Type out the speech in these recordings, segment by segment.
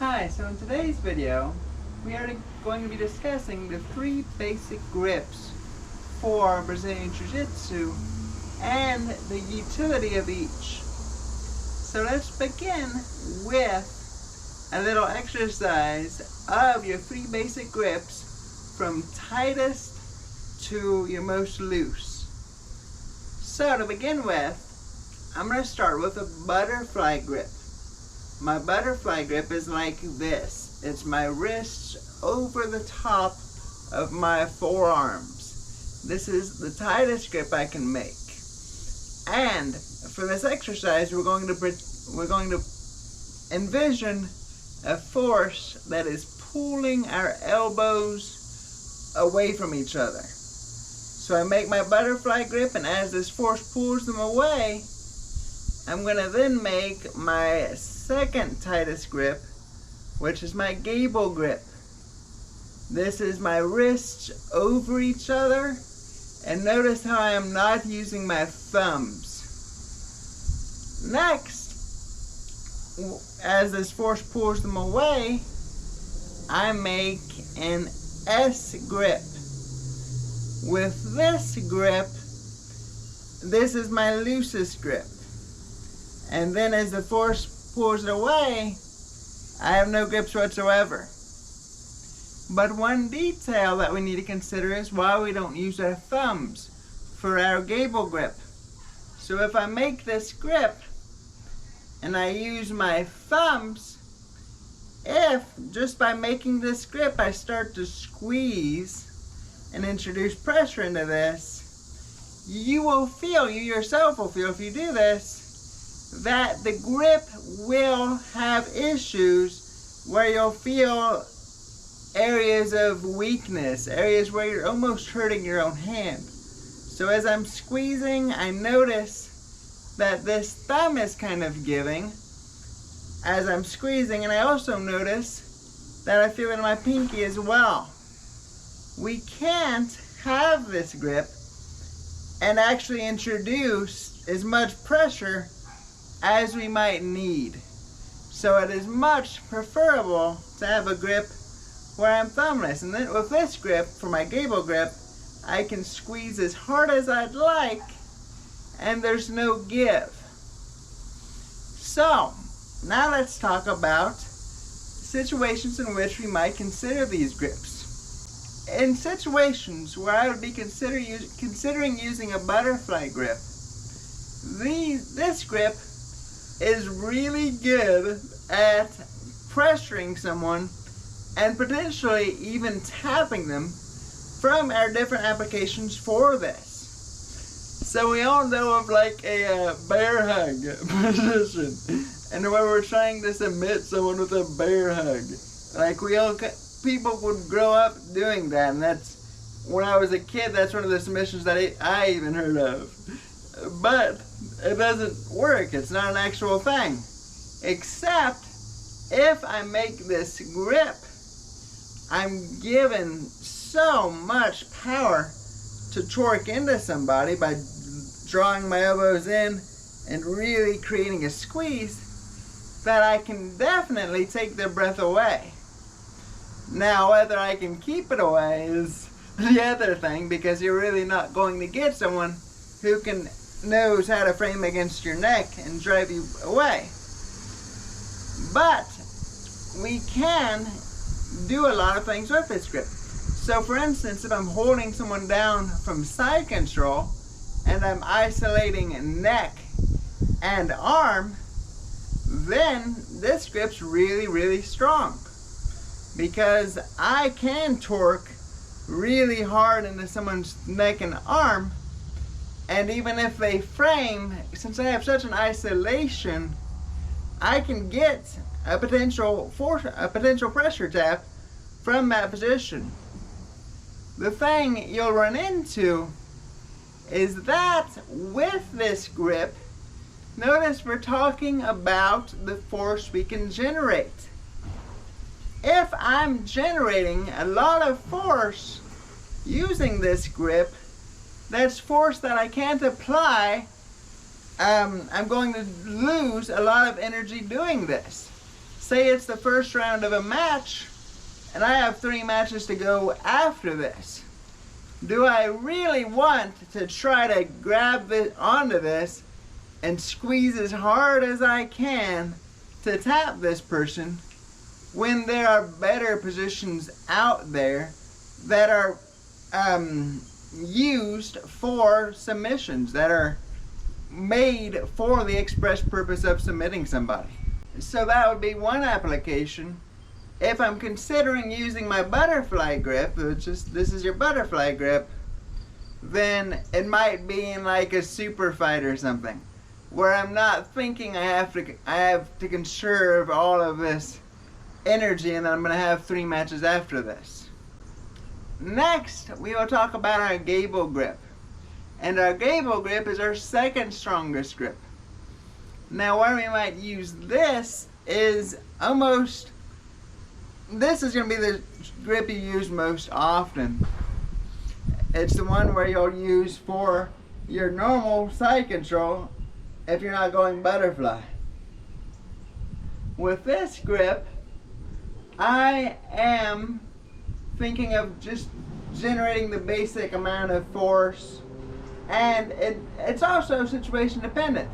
Hi, so in today's video, we are going to be discussing the 3 basic grips for Brazilian Jiu-Jitsu and the utility of each. So let's begin with a little exercise of your 3 basic grips from tightest to your most loose. So to begin with, I'm going to start with a butterfly grip. My butterfly grip is like this. It's my wrists over the top of my forearms. This is the tightest grip I can make. And for this exercise, we're going to envision a force that is pulling our elbows away from each other. So I make my butterfly grip, and as this force pulls them away, I'm going to then make my second tightest grip, which is my gable grip. This is my wrists over each other, and notice how I am not using my thumbs. Next, as this force pulls them away, I make an S grip. With this grip, this is my loosest grip. And then as the force pulls it away, I have no grips whatsoever. But one detail that we need to consider is why we don't use our thumbs for our gable grip. So if I make this grip and I use my thumbs, if just by making this grip I start to squeeze and introduce pressure into this, you yourself will feel if you do this, that the grip will have issues where you'll feel areas of weakness, areas where you're almost hurting your own hand. So as I'm squeezing, I notice that this thumb is kind of giving as I'm squeezing, and I also notice that I feel it in my pinky as well. We can't have this grip and actually introduce as much pressure as we might need. So it is much preferable to have a grip where I'm thumbless. And then with this grip, for my gable grip, I can squeeze as hard as I'd like and there's no give. So now let's talk about situations in which we might consider these grips. In situations where I would be considering using a butterfly grip, this grip is really good at pressuring someone and potentially even tapping them from our different applications for this. So we all know of like a bear hug position, and where we're trying to submit someone with a bear hug. Like people would grow up doing that, and that's, when I was a kid, that's one of the submissions that I even heard of. But it doesn't work. It's not an actual thing. Except if I make this grip, I'm given so much power to torque into somebody by drawing my elbows in and really creating a squeeze that I can definitely take their breath away. Now, whether I can keep it away is the other thing, because you're really not going to get someone who knows how to frame against your neck and drive you away. But we can do a lot of things with this grip. So for instance, if I'm holding someone down from side control and I'm isolating neck and arm, then this grip's really, really strong, because I can torque really hard into someone's neck and arm. And even if they frame, since I have such an isolation, I can get a potential pressure tap from that position. The thing you'll run into is that with this grip, notice we're talking about the force we can generate. If I'm generating a lot of force using this grip, that's force that I can't apply. I'm going to lose a lot of energy doing this. say it's the first round of a match and I have 3 matches to go after this. Do I really want to try to grab onto this and squeeze as hard as I can to tap this person when there are better positions out there that are used for submissions, that are made for the express purpose of submitting somebody? So that would be one application. If I'm considering using my butterfly grip, which is, this is your butterfly grip, then it might be in like a super fight or something, where I'm not thinking I have to conserve all of this energy and then I'm going to have 3 matches after this. Next, we will talk about our gable grip. And our gable grip is our second strongest grip. Now where we might use this is almost, this is going to be the grip you use most often. It's the one where you'll use for your normal side control if you're not going butterfly. With this grip, I am thinking of just generating the basic amount of force, and it's also situation dependent.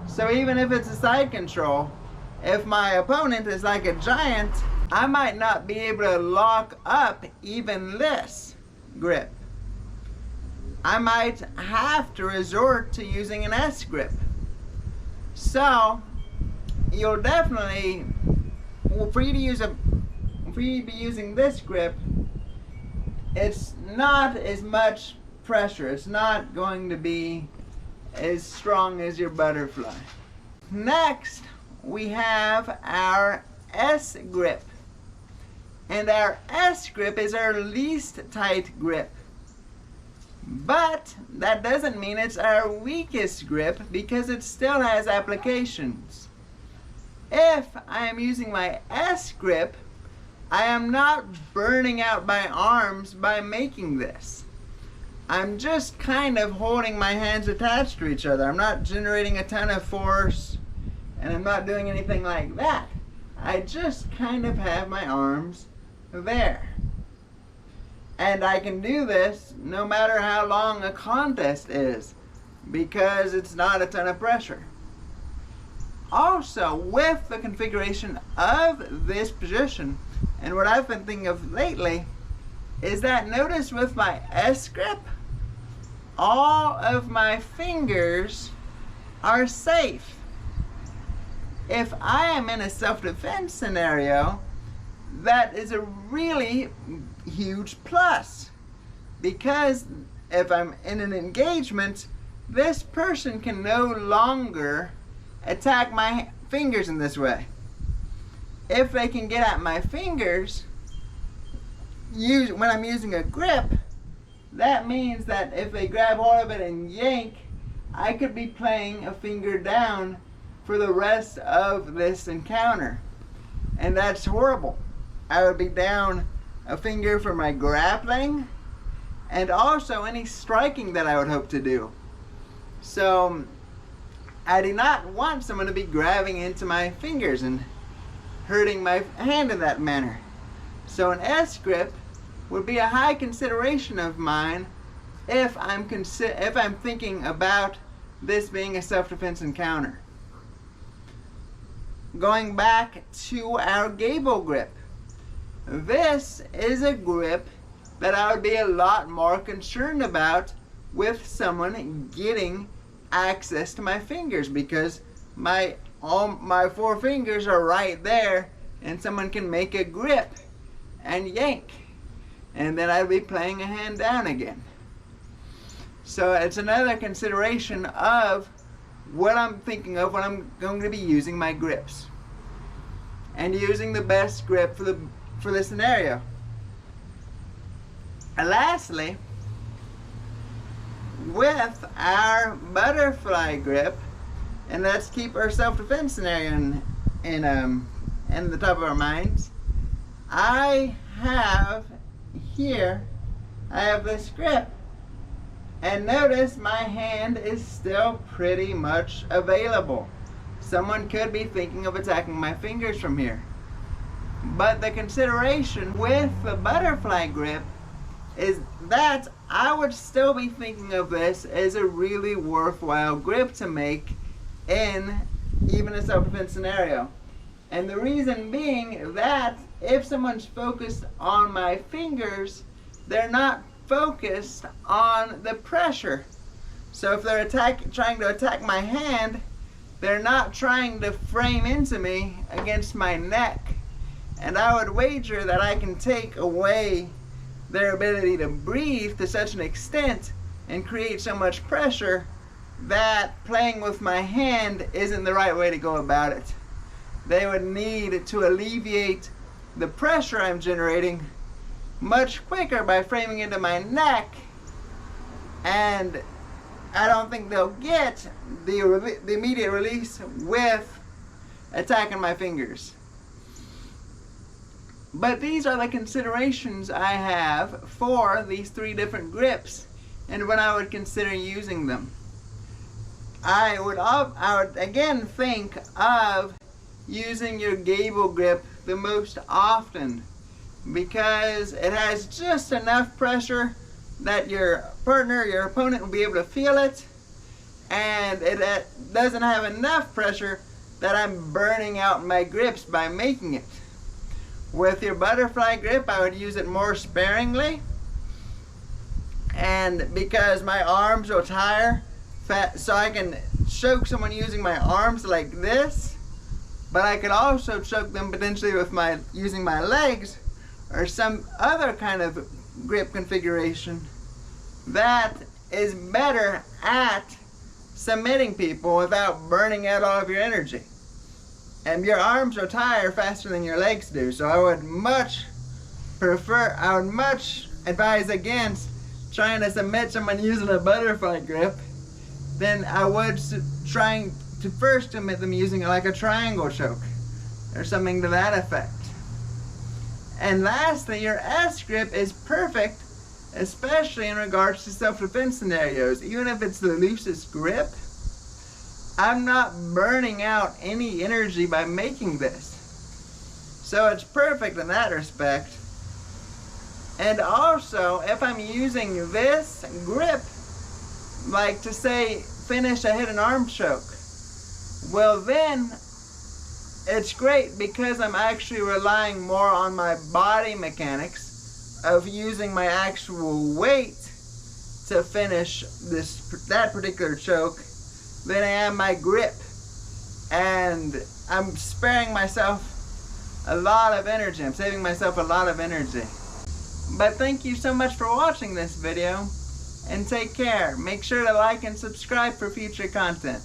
So even if it's a side control, if my opponent is like a giant, I might not be able to lock up even this grip. I might have to resort to using an S grip. So you'll definitely, for you to be using this grip, it's not as much pressure. It's not going to be as strong as your butterfly. Next, we have our S grip. And our S grip is our least tight grip. But that doesn't mean it's our weakest grip, because it still has applications. If I am using my S grip, I am not burning out my arms by making this. I'm just kind of holding my hands attached to each other. I'm not generating a ton of force, and I'm not doing anything like that. I just kind of have my arms there. And I can do this no matter how long a contest is, because it's not a ton of pressure. Also, with the configuration of this position, and what I've been thinking of lately, is that notice with my S grip, all of my fingers are safe. If I am in a self-defense scenario, that is a really huge plus, because if I'm in an engagement, this person can no longer attack my fingers in this way. If they can get at my fingers when I'm using a grip, that means that if they grab hold of it and yank, I could be playing a finger down for the rest of this encounter, and that's horrible. I would be down a finger for my grappling, and also any striking that I would hope to do. So I do not want someone to be grabbing into my fingers and hurting my hand in that manner. So an S grip would be a high consideration of mine if I'm thinking about this being a self-defense encounter. Going back to our gable grip. This is a grip that I would be a lot more concerned about with someone getting access to my fingers, because all my 4 fingers are right there and someone can make a grip and yank, and then I'd be playing a hand down again. So it's another consideration of what I'm thinking of when I'm going to be using my grips, and using the best grip for the scenario. And lastly, with our butterfly grip, and let's keep our self-defense scenario in the top of our minds, I have this grip, and notice my hand is still pretty much available. someone could be thinking of attacking my fingers from here. But the consideration with the butterfly grip is that I would still be thinking of this as a really worthwhile grip to make in even a self-defense scenario. And the reason being that if someone's focused on my fingers, they're not focused on the pressure. So if they're trying to attack my hand, they're not trying to frame into me against my neck. And I would wager that I can take away their ability to breathe to such an extent and create so much pressure that playing with my hand isn't the right way to go about it. They would need to alleviate the pressure I'm generating much quicker by framing into my neck, and I don't think they'll get the immediate release with attacking my fingers. But these are the considerations I have for these 3 different grips and when I would consider using them. I would again think of using your gable grip the most often because it has just enough pressure that your partner, your opponent will be able to feel it, and it doesn't have enough pressure that I'm burning out my grips by making it. With your butterfly grip, I would use it more sparingly, and because my arms will tire, so I can choke someone using my arms like this, but I could also choke them potentially with using my legs or some other kind of grip configuration that is better at submitting people without burning out all of your energy. And your arms will tire faster than your legs do, so I would much advise against trying to submit someone using a butterfly grip than I would trying to first submit them using like a triangle choke or something to that effect. And lastly, your S grip is perfect, especially in regards to self-defense scenarios. Even if it's the loosest grip, I'm not burning out any energy by making this. So it's perfect in that respect. And also, if I'm using this grip, like to say, finish a hidden arm choke, well then, it's great because I'm actually relying more on my body mechanics of using my actual weight to finish that particular choke than I am my grip. And I'm sparing myself a lot of energy. I'm saving myself a lot of energy. But thank you so much for watching this video, and take care. Make sure to like and subscribe for future content.